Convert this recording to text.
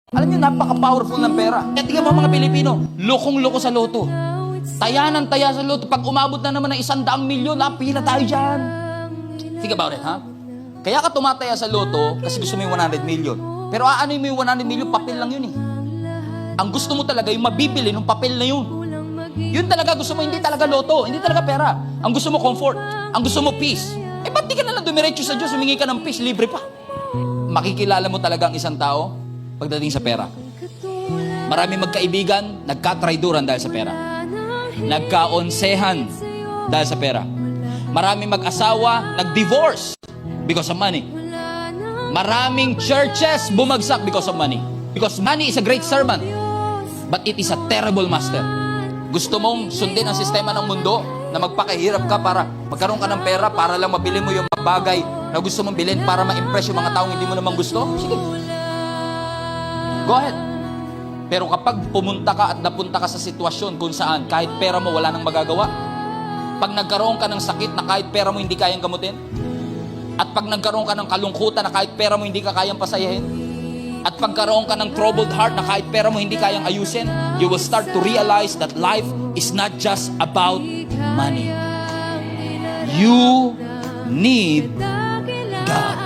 Alam niyo, napaka-powerful ng pera. Kaya tingnan mo mga Pilipino, lokong-loko sa loto. Taya ng taya sa loto. Pag umabot na naman ng 100 milyon, pila tayo dyan. Think about it, ha? Kaya ka tumataya sa loto kasi gusto mo yung 100 million. Pero ano mo yung 100 million? Papel lang yun eh. Ang gusto mo talaga yung mabibili ng papel na yun. Yun talaga gusto mo, hindi talaga loto, hindi talaga pera. Ang gusto mo comfort, ang gusto mo peace. Ba't di ka na lang dumiretso sa Diyos, humingi ka ng peace, libre pa. Makikilala mo talaga ang isang tao pagdating sa pera. Marami magkaibigan, nagkatraiduran dahil sa pera. Nagkaonsehan dahil sa pera. Marami mag-asawa, nag-divorce because of money. Maraming churches bumagsak because of money. Because money is a great servant, but it is a terrible master. Gusto mong sundin ang sistema ng mundo na magpakahirap ka para magkaroon ka ng pera para lang mabili mo yung mga bagay na gusto mong bilhin para ma-impress yung mga taong hindi mo naman gusto? Sige. Go ahead. Pero kapag pumunta ka at napunta ka sa sitwasyon kung saan kahit pera mo wala nang magagawa, pag nagkaroon ka ng sakit na kahit pera mo hindi kayang gamutin, at pag nagkaroon ka ng kalungkutan na kahit pera mo hindi ka kayang pasayahin, at pagkaroon ka ng troubled heart na kahit pera mo hindi kayang ayusin, you will start to realize that life is not just about money. You need God.